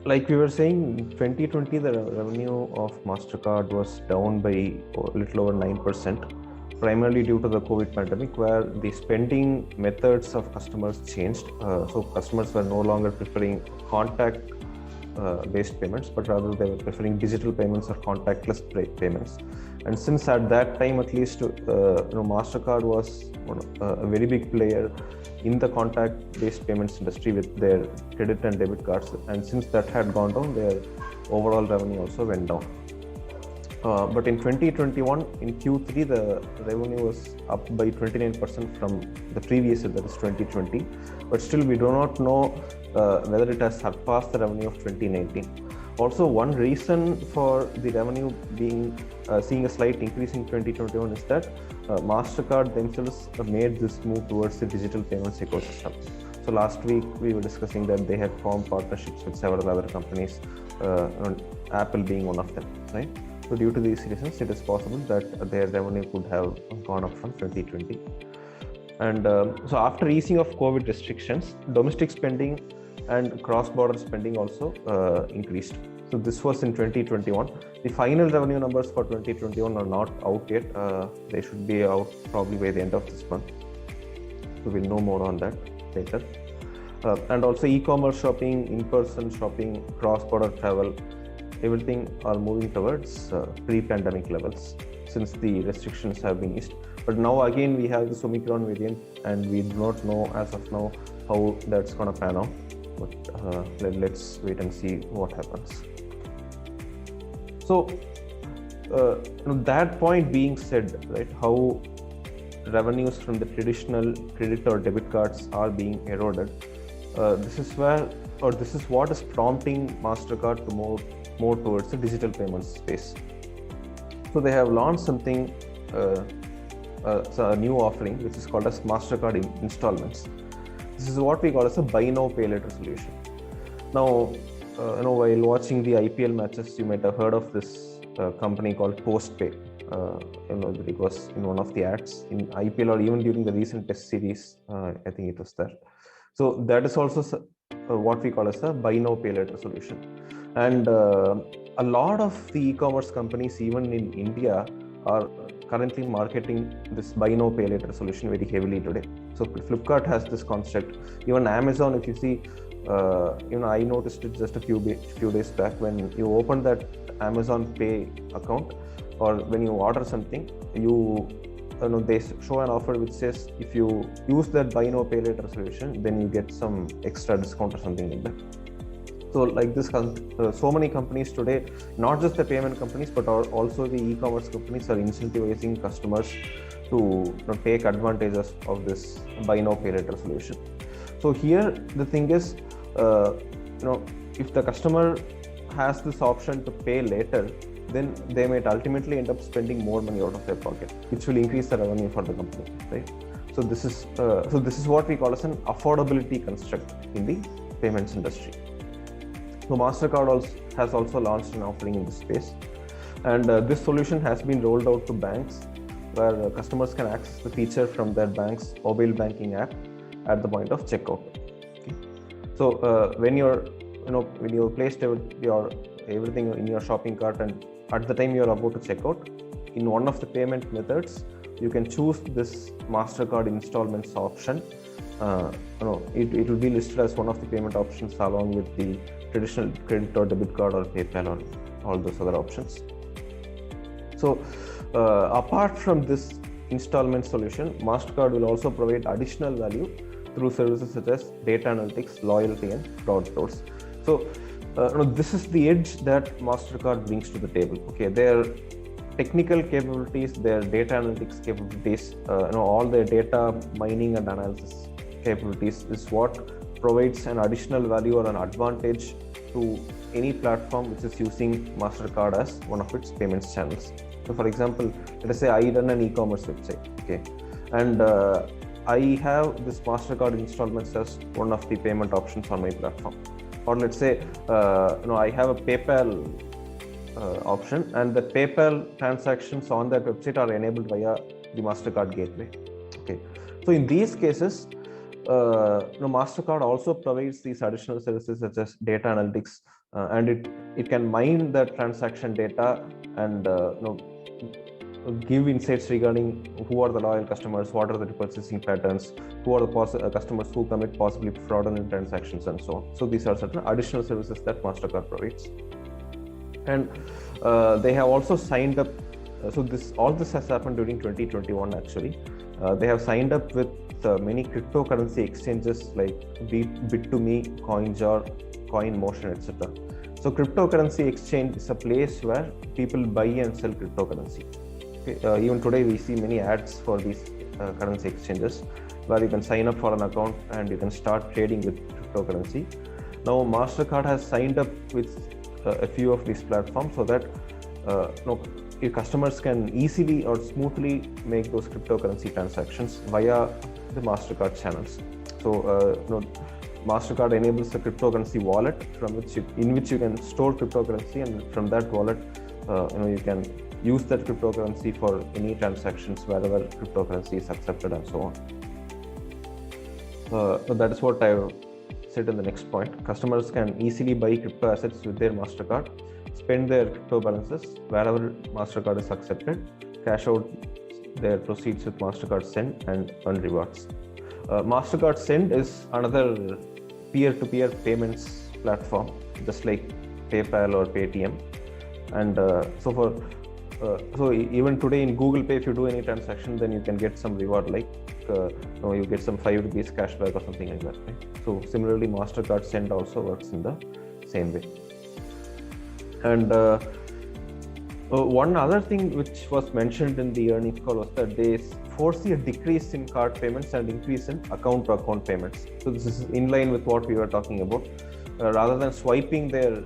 Like we were saying, in 2020, the revenue of MasterCard was down by a little over 9%, primarily due to the COVID pandemic, where the spending methods of customers changed. So customers were no longer preferring contact based payments, but rather they were preferring digital payments or contactless payments. And since at that time, at least, MasterCard was a very big player in the contact-based payments industry with their credit and debit cards, and since that had gone down, their overall revenue also went down. But in 2021, in Q3, the revenue was up by 29% from the previous year, that is 2020. But still, we do not know whether it has surpassed the revenue of 2019. Also, one reason for the revenue being seeing a slight increase in 2021 is that MasterCard themselves made this move towards the digital payments ecosystem. So last week we were discussing that they had formed partnerships with several other companies, Apple being one of them, right? So due to these reasons, it is possible that their revenue could have gone up from 2020. And so after easing of COVID restrictions, domestic spending and cross-border spending also increased. So this was in 2021. The final revenue numbers for 2021 are not out yet. They should be out probably by the end of this month. So we'll know more on that later. And also e-commerce shopping, in-person shopping, cross-border travel, everything are moving towards pre-pandemic levels since the restrictions have been eased. But now again we have this Omicron variant, and we do not know as of now how that's going to pan out. But let's wait and see what happens. So that point being said, right, how revenues from the traditional credit or debit cards are being eroded, this is what is prompting MasterCard to move more towards the digital payments space. So they have launched something, a new offering, which is called as MasterCard Installments. This is what we call as a buy now pay later solution. Now, while watching the IPL matches, you might have heard of this company called Postpay. It was in one of the ads in IPL, or even during the recent Test series. I think it was there. So that is also what we call as a buy now pay later solution. And a lot of the e-commerce companies, even in India, are currently marketing this buy now pay later solution very heavily today. So Flipkart has this concept. Even Amazon, if you see, I noticed it just a few days back. When you open that Amazon Pay account, or when you order something, they show an offer which says if you use that buy now pay later solution, then you get some extra discount or something like that. So like this, so many companies today, not just the payment companies, but also the e-commerce companies, are incentivizing customers to take advantages of this buy now pay later solution. So here the thing is, if the customer has this option to pay later, then they might ultimately end up spending more money out of their pocket, which will increase the revenue for the company, right? So this is what we call as an affordability construct in the payments industry. So MasterCard has also launched an offering in this space, and this solution has been rolled out to banks, where customers can access the feature from their bank's mobile banking app at the point of checkout. Okay. So when you placed your everything in your shopping cart, and at the time you are about to check out, in one of the payment methods, you can choose this MasterCard installments option. It will be listed as one of the payment options along with the traditional credit or debit card or PayPal or all those other options. So apart from this installment solution, MasterCard will also provide additional value through services such as data analytics, loyalty, and fraud flows. So this is the edge that MasterCard brings to the table. Okay, their technical capabilities, their data analytics capabilities, all their data mining and analysis capabilities is what provides an additional value or an advantage to any platform which is using MasterCard as one of its payments channels. So for example, let us say I run an e-commerce website, okay, and I have this MasterCard installments as one of the payment options on my platform. Or let's say, I have a PayPal option, and the PayPal transactions on that website are enabled via the MasterCard gateway. Okay, so in these cases, Mastercard also provides these additional services such as data analytics, and it can mine the transaction data and give insights regarding who are the loyal customers, what are the purchasing patterns, who are the customers who commit possibly fraudulent transactions, and so on. So these are certain additional services that Mastercard provides. And they have also signed up. So all this has happened during 2021 actually. They have signed up with many cryptocurrency exchanges like Bit2Me, CoinJar, CoinMotion, etc. So cryptocurrency exchange is a place where people buy and sell cryptocurrency. Okay. Even today we see many ads for these currency exchanges where you can sign up for an account and you can start trading with cryptocurrency. Now Mastercard has signed up with a few of these platforms so that your customers can easily or smoothly make those cryptocurrency transactions via the Mastercard channels. So Mastercard enables a cryptocurrency wallet in which you can store cryptocurrency, and from that wallet you can use that cryptocurrency for any transactions wherever cryptocurrency is accepted and so on. So that is what I said in the next point. Customers can easily buy crypto assets with their Mastercard, spend their crypto balances wherever Mastercard is accepted, cash out their proceeds with Mastercard Send, and earn rewards. Mastercard Send is another peer-to-peer payments platform, just like PayPal or Paytm. And so even today in Google Pay, if you do any transaction, then you can get some reward, like you get some 5 rupees cashback or something like that. Right? So similarly, Mastercard Send also works in the same way. And one other thing which was mentioned in the earnings call was that they foresee a decrease in card payments and increase in account-to-account payments. So this is in line with what we were talking about. Rather than swiping their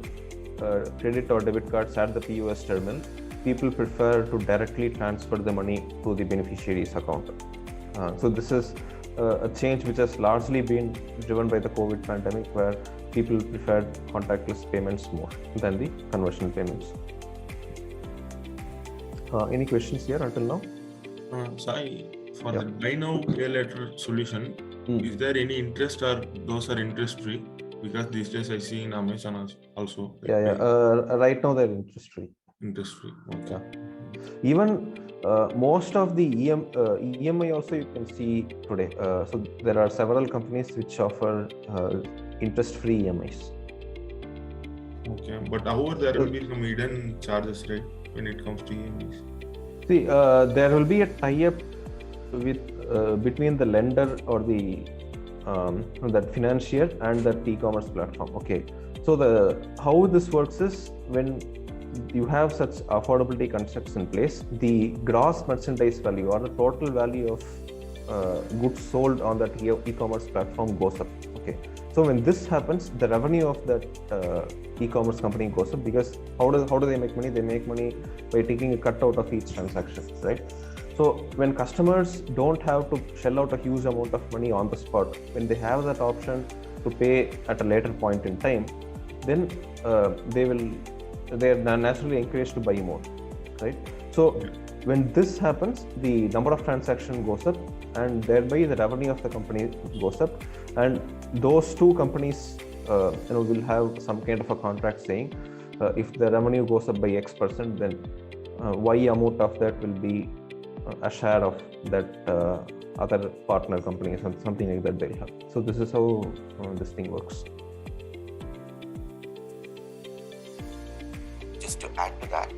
credit or debit cards at the POS terminal, people prefer to directly transfer the money to the beneficiary's account. So this is a change which has largely been driven by the COVID pandemic, where people preferred contactless payments more than the conversion payments. Any questions here until now? Sai, for the buy now, pay later solution, is there any interest, or those are interest free? Because these days I see in Amazon also. Right now they're interest free. Interest free. Okay. Yeah. Even most of the EMI also you can see today. So there are several companies which offer interest-free EMIs. Okay, but however there will be some hidden charges, right, when it comes to EMIs? See, there will be a tie-up with between the lender or the that financier and that e-commerce platform. Okay, so how this works is, when you have such affordability constructs in place, the gross merchandise value or the total value of goods sold on that e-commerce platform goes up. Okay, so when this happens, the revenue of that e-commerce company goes up, because how do they make money? They make money by taking a cut out of each transaction, right? So when customers don't have to shell out a huge amount of money on the spot, when they have that option to pay at a later point in time, then they are naturally encouraged to buy more, right? So when this happens, the number of transactions goes up, and thereby the revenue of the company goes up, and those two companies will have some kind of a contract saying if the revenue goes up by X%, then Y amount of that will be a share of that other partner companies, and something like that they'll have. So this is how this thing works. To add to that,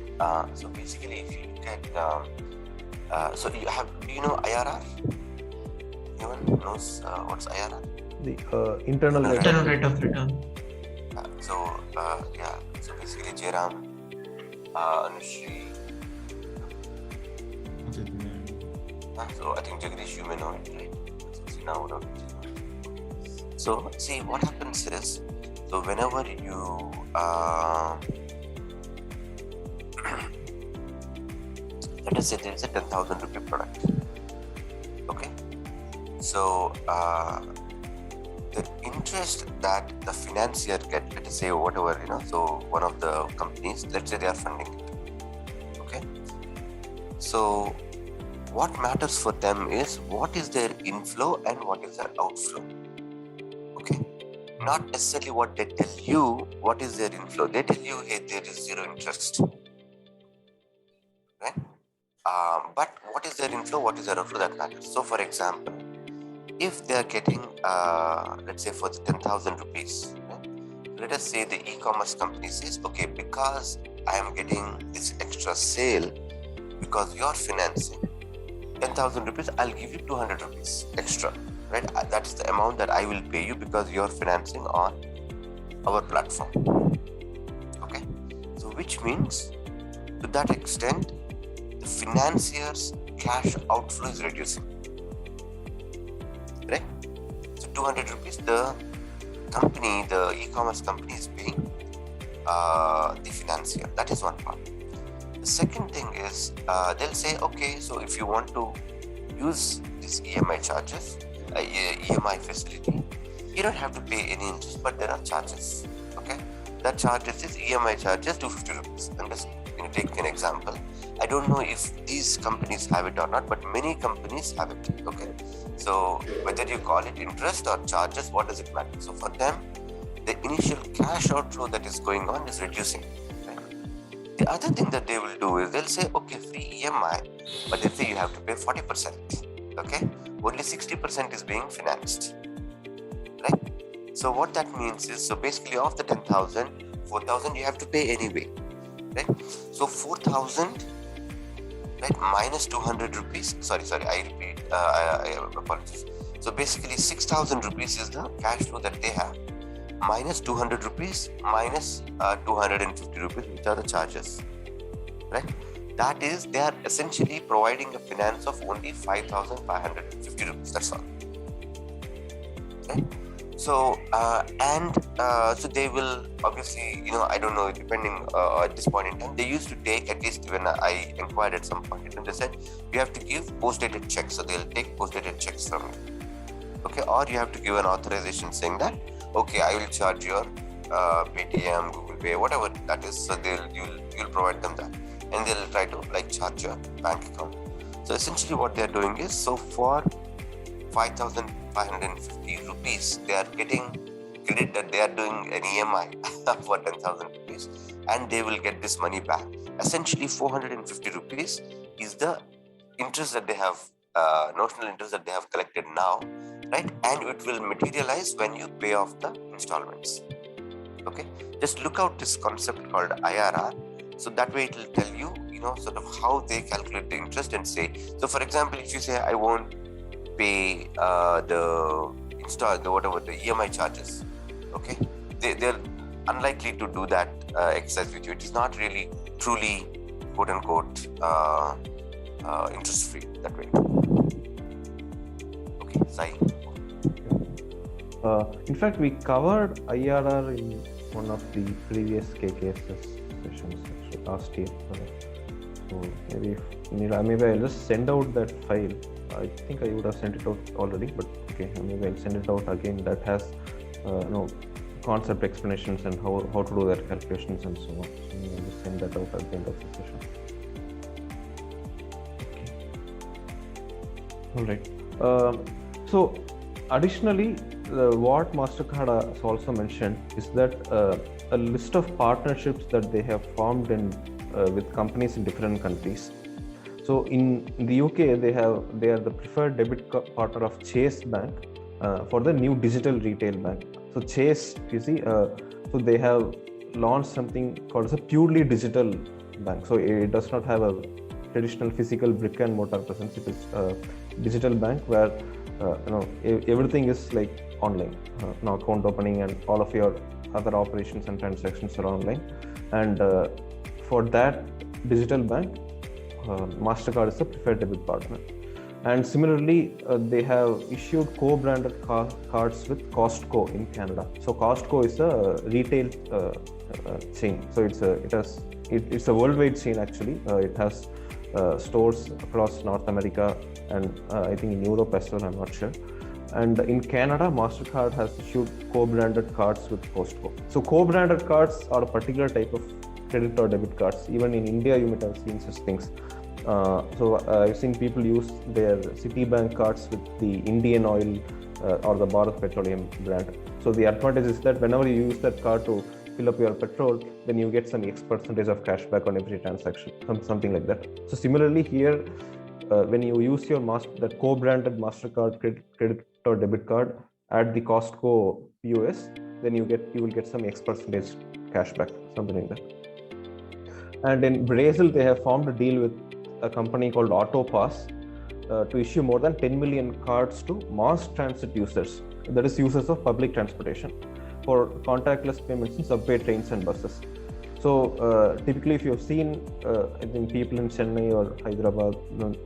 so basically, if you look at, so do you know IRR? Anyone knows what's IRR? The internal rate of return. So basically, Jairam, Anushri. So I think Jagdish, you may know it, right? So see, what happens is, so whenever you let us say there is a 10,000 rupee product. Okay, so the interest that the financier get, let us say whatever, so one of the companies, let's say they are funding it. Okay, so what matters for them is what is their inflow and what is their outflow. not necessarily what they tell you, what is their inflow. They tell you, hey, there is zero interest, right? But what is their inflow, what is their outflow, that matters. So for example, if they are getting, let's say for the 10,000 rupees, right? Let us say the e-commerce company says, okay, because I am getting this extra sale, because you're financing 10,000 rupees, I'll give you 200 rupees extra, right? That is the amount that I will pay you because you're financing on our platform. Okay, so which means to that extent, the financier's cash outflow is reducing, right? So 200 rupees, the company, the e-commerce company is paying the financier. That is one part. The second thing is they'll say, okay, so if you want to use this EMI charges, EMI facility, you don't have to pay any interest, but there are charges. Okay, that charges is EMI charges 250 rupees. I'm just take an example. I don't know if these companies have it or not, but many companies have it. Okay, so whether you call it interest or charges, what does it matter? So for them, the initial cash outflow that is going on is reducing. Right? The other thing that they will do is they'll say, okay, free EMI, but they say you have to pay 40%. Okay, only 60% is being financed. Right? So what that means is, so basically of the 10,000, 4,000 you have to pay anyway. Right? So 4,000, right, minus 200 rupees. Sorry, I repeat. I apologize. So basically 6,000 rupees is the cash flow that they have, minus 200 rupees, minus 250 rupees, which are the charges. Right? That is, they are essentially providing a finance of only 5,550 rupees. That's all. Right? So so they will obviously, I don't know, depending at this point in time, they used to take, at least when I inquired at some point in time, they said you have to give post-dated checks. So they'll take post-dated checks from you. Okay, or you have to give an authorization saying that, okay, I will charge your Paytm, Google Pay, whatever that is. So you'll provide them that, and they'll try to charge your bank account. So essentially what they're doing is, so for 5,550 rupees, they are getting credit that they are doing an EMI for 10,000 rupees, and they will get this money back. Essentially 450 rupees is the interest that they have, notional interest that they have collected now, right? And it will materialize when you pay off the installments. Okay, just look out this concept called IRR. So that way it will tell you, sort of how they calculate the interest and say, so for example, if you say I won't pay the EMI charges, okay, they're unlikely to do that exercise with you. It is not really truly quote unquote interest free that way. Okay, Sai. In fact, we covered IRR in one of the previous KKSS sessions actually, last year. So maybe I'll just send out that file. I think I would have sent it out already, but okay, maybe I'll send it out again. That has concept explanations and how to do their calculations and so on. So maybe I'll just send that out at the end of the session. Okay. All right. So additionally, what MasterCard has also mentioned is that a list of partnerships that they have formed with companies in different countries. So in the UK, they are the preferred debit partner of Chase Bank for the new digital retail bank. So Chase, you see, so they have launched something called as a purely digital bank. So it does not have a traditional physical brick and mortar presence. It is a digital bank where everything is like online. Now account opening and all of your other operations and transactions are online. And for that digital bank, MasterCard is the preferred debit partner. And similarly, they have issued co-branded cards with Costco in Canada. So Costco is a retail chain. So it's a worldwide chain actually. It has stores across North America and I think in Europe as well, I'm not sure. And in Canada, MasterCard has issued co-branded cards with Costco. So co-branded cards are a particular type of credit or debit cards. Even in India, you might have seen such things. So I've seen people use their Citibank cards with the Indian Oil or the Bharat Petroleum brand. So the advantage is that whenever you use that card to fill up your petrol, then you get some X percentage of cash back on every transaction, something like that. So similarly here, when you use your that co-branded MasterCard credit or debit card at the Costco POS, then you will get some X percentage cash back, something like that. And in Brazil, they have formed a deal with a company called AutoPass to issue more than 10 million cards to mass transit users, that is users of public transportation, for contactless payments in subway, trains and buses. So typically, if you've seen, I think people in Chennai or Hyderabad,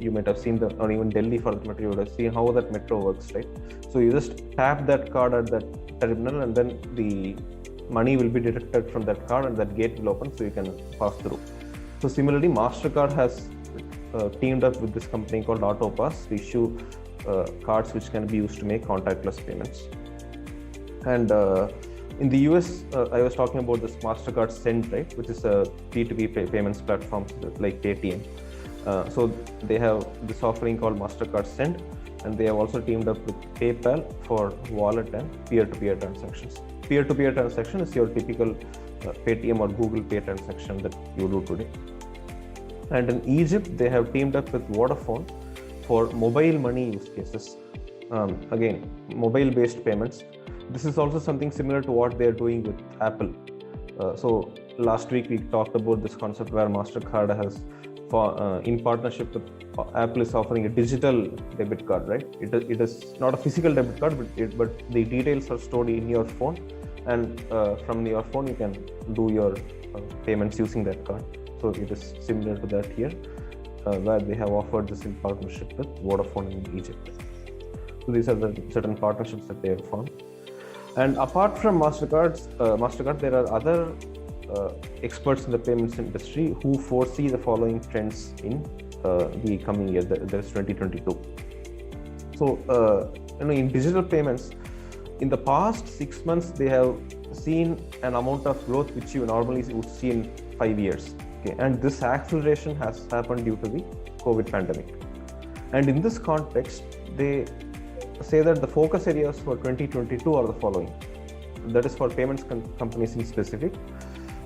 you might have seen or even Delhi for that matter, you would have seen how that metro works, right? So you just tap that card at that terminal, and then the money will be deducted from that card, and that gate will open, so you can pass through. So similarly, MasterCard has teamed up with this company called AutoPass to issue cards which can be used to make contactless payments. And in the US, I was talking about this MasterCard Send, right, which is a P2P payments platform like Paytm. So they have this offering called MasterCard Send, and they have also teamed up with PayPal for wallet and peer-to-peer transactions. Peer-to-peer transaction is your typical Paytm or Google Pay transaction that you do today. And in Egypt, they have teamed up with Vodafone for mobile money use cases. Again, mobile-based payments. This is also something similar to what they're doing with Apple. So last week we talked about this concept where MasterCard has, in partnership with Apple, is offering a digital debit card, right? It is not a physical debit card, but the details are stored in your phone, and from your phone you can do your payments using that card. So it is similar to that here, where they have offered this in partnership with Vodafone in Egypt. So these are the certain partnerships that they have formed. And apart from MasterCard, there are other experts in the payments industry who foresee the following trends in the coming year, that is 2022. So, in digital payments, in the past 6 months, they have seen an amount of growth which you normally would see in 5 years. Okay, and this acceleration has happened due to the COVID pandemic. And in this context, they say that the focus areas for 2022 are the following. That is for payments companies in specific.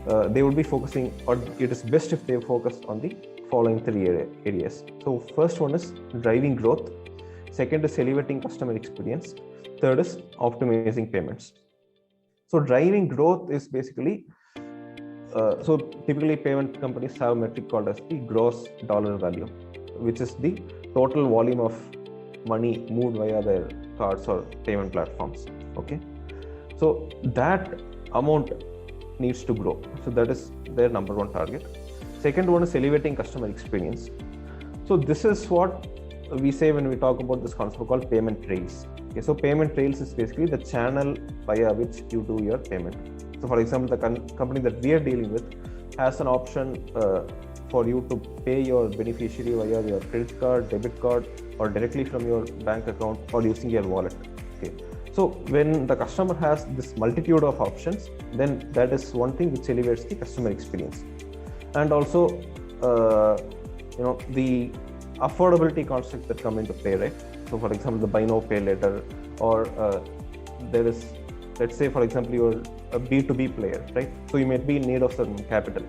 They would be focusing, or it is best if they focus on the following 3 areas. So first one is driving growth. Second is elevating customer experience. Third is optimizing payments. So driving growth is basically, so typically payment companies have a metric called as the gross dollar value, which is the total volume of money moved via their cards or payment platforms. Okay, so that amount needs to grow. So that is their number one target. Second one is elevating customer experience. So this is what we say when we talk about this concept called payment rails. Okay, so payment rails is basically the channel via which you do your payment. So for example, the company that we are dealing with has an option for you to pay your beneficiary via your credit card, debit card, or directly from your bank account or using your wallet. Okay. So when the customer has this multitude of options, then that is one thing which elevates the customer experience. And also, the affordability concepts that come into play, right? So for example, the buy now, pay later, or there is, let's say for example, you're a B2B player, right? So you might be in need of some capital.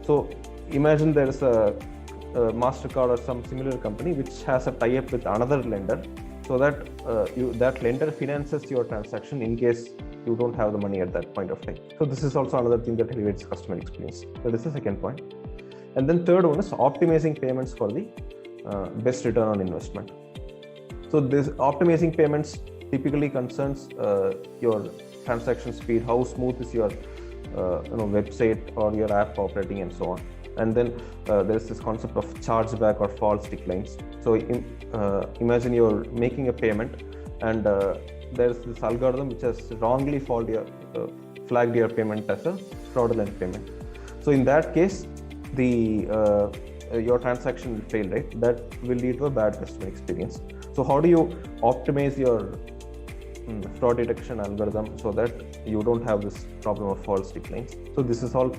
So imagine there's a MasterCard or some similar company which has a tie-up with another lender, so that that lender finances your transaction in case you don't have the money at that point of time. So this is also another thing that elevates customer experience. That is the second point. And then third one is optimizing payments for the best return on investment. So this optimizing payments typically concerns your transaction speed, how smooth is your website or your app operating, and so on. And then there's this concept of chargeback or false declines. So imagine you're making a payment, and there's this algorithm which has wrongly flagged your payment as a fraudulent payment. So in that case, your transaction will fail, right? That will lead to a bad customer experience. So how do you optimize your fraud detection algorithm so that you don't have this problem of false declines? So this is all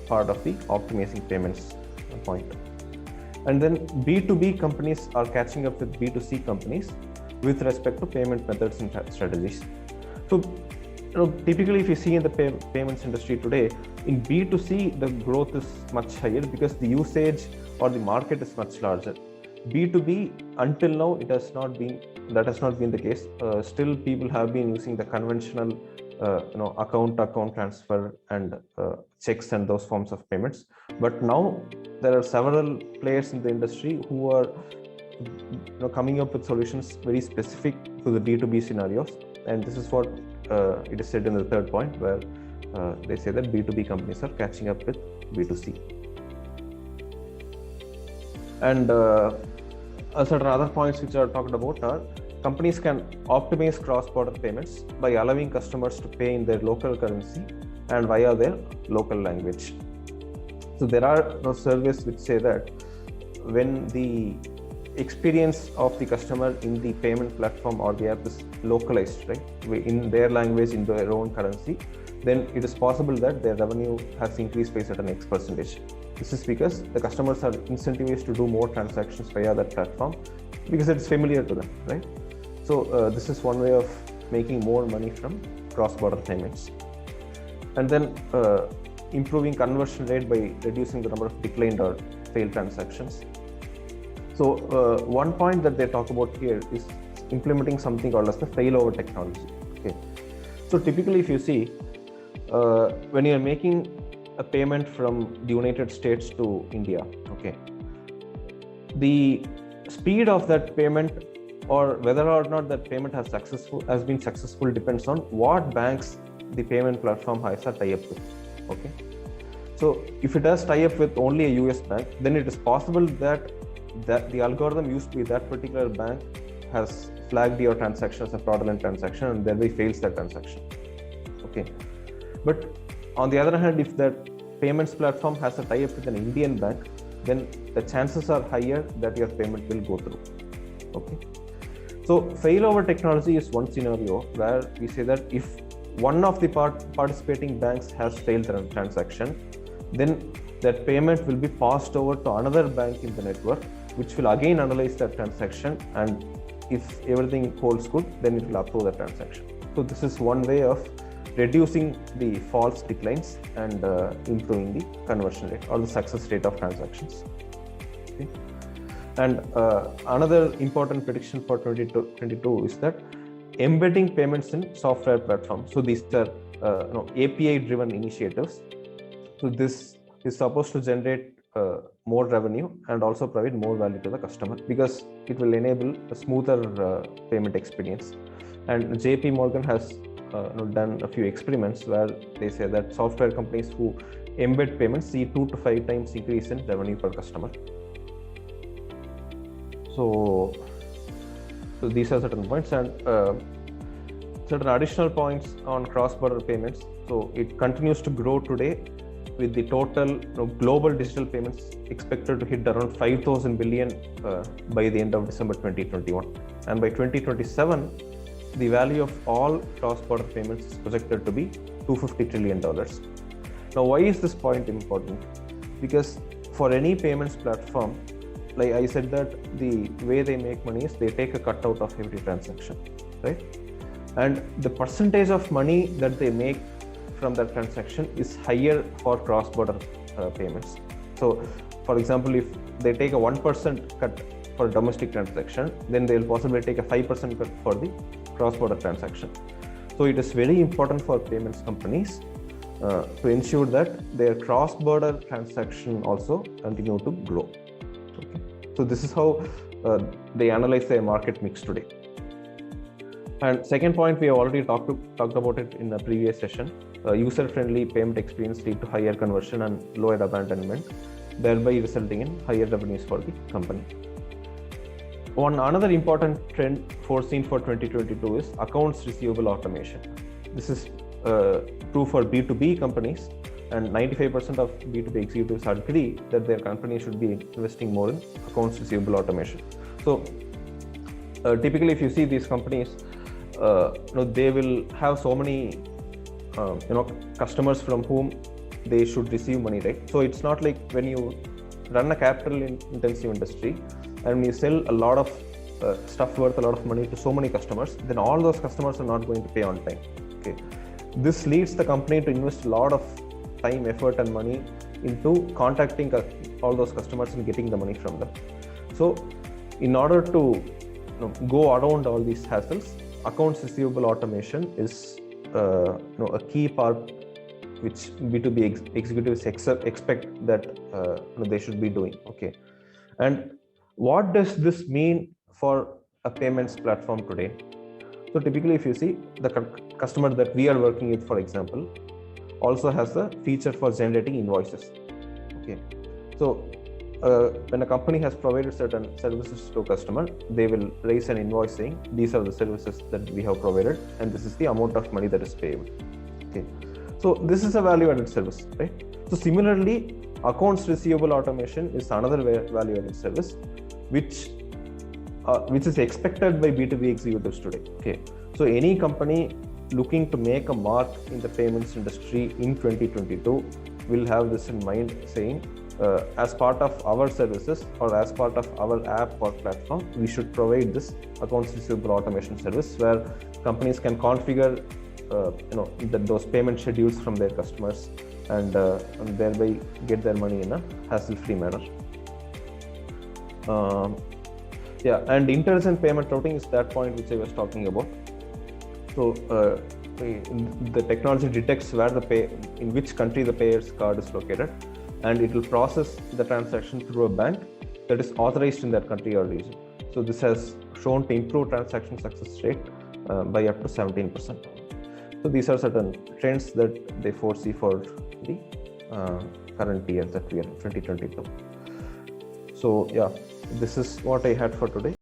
part of the optimizing payments point. And then B2B companies are catching up with B2C companies with respect to payment methods and strategies. So, typically if you see in the payments industry today, in B2C, the growth is much higher because the usage or the market is much larger. B2B, until now, that has not been the case. Still, people have been using the conventional, account-to-account transfer and checks and those forms of payments. But now there are several players in the industry who are coming up with solutions very specific to the B2B scenarios, and this is what it is said in the third point, where they say that B2B companies are catching up with B2C. And certain other points which are talked about are companies can optimize cross-border payments by allowing customers to pay in their local currency and via their local language. So there are surveys which say that when the experience of the customer in the payment platform or the app is localized, right, in their language, in their own currency, then it is possible that their revenue has increased by certain X percentage. This is because the customers are incentivized to do more transactions via that platform because it's familiar to them, right? So this is one way of making more money from cross-border payments. And then improving conversion rate by reducing the number of declined or failed transactions. So one point that they talk about here is implementing something called as the failover technology. Okay. So typically, if you see, when you are making a payment from the United States to India, okay, the speed of that payment or whether or not that payment has been successful depends on what banks the payment platform has a tie-up with. Okay. So if it has tie-up with only a US bank, then it is possible that the algorithm used by that particular bank has flagged your transaction as a fraudulent transaction and thereby fails that transaction. Okay. But on the other hand, if that payments platform has a tie-up with an Indian bank, then the chances are higher that your payment will go through. Okay. So failover technology is one scenario where we say that if one of the participating banks has failed the transaction, then that payment will be passed over to another bank in the network, which will again analyze that transaction, and if everything holds good, then it will approve the transaction. So this is one way of reducing the false declines and improving the conversion rate or the success rate of transactions. Okay. And another important prediction for 2022 is that embedding payments in software platforms. So these are API-driven initiatives. So this is supposed to generate more revenue and also provide more value to the customer because it will enable a smoother payment experience. And JP Morgan has done a few experiments where they say that software companies who embed payments see 2 to 5 times increase in revenue per customer. So these are certain points, and certain additional points on cross-border payments. So it continues to grow today, with the total global digital payments expected to hit around 5,000 billion by the end of December 2021, and by 2027 the value of all cross-border payments is projected to be $250 trillion. Now, why is this point important? Because for any payments platform, like I said, that the way they make money is they take a cut out of every transaction, right? And the percentage of money that they make from that transaction is higher for cross-border payments. So, for example, if they take a 1% cut for domestic transaction, then they will possibly take a 5% cut for the cross-border transaction. So it is very important for payments companies to ensure that their cross-border transaction also continue to grow. Okay. So this is how they analyze their market mix today. And second point, we have already talked about it in a previous session. User-friendly payment experience lead to higher conversion and lower abandonment, thereby resulting in higher revenues for the company. Another important trend foreseen for 2022 is accounts receivable automation. This is true for B2B companies, and 95% of B2B executives agree that their company should be investing more in accounts receivable automation. So typically, if you see these companies, they will have so many customers from whom they should receive money, right? So it's not like when you run a capital intensive industry and you sell a lot of stuff worth a lot of money to so many customers, then all those customers are not going to pay on time. Okay, this leads the company to invest a lot of time, effort, and money into contacting all those customers and getting the money from them. So, in order to go around all these hassles, accounts receivable automation is a key part which B2B executives expect that they should be doing. Okay, and what does this mean for a payments platform today? So typically, if you see, the customer that we are working with, for example, also has the feature for generating invoices. Okay, so when a company has provided certain services to a customer, they will raise an invoice saying these are the services that we have provided and this is the amount of money that is payable. Okay, so this is a value-added service, right? So similarly, accounts receivable automation is another value-added service, which is expected by B2B executives today. Okay, so any company looking to make a mark in the payments industry in 2022 will have this in mind, saying as part of our services or as part of our app or platform, we should provide this accounts receivable automation service where companies can configure those payment schedules from their customers and thereby get their money in a hassle-free manner. And intelligent payment routing is that point which I was talking about. So the technology detects in which country the payer's card is located, and it will process the transaction through a bank that is authorized in that country or region. So this has shown to improve transaction success rate by up to 17%. So these are certain trends that they foresee for the current year that we are in 2022. So yeah, this is what I had for today.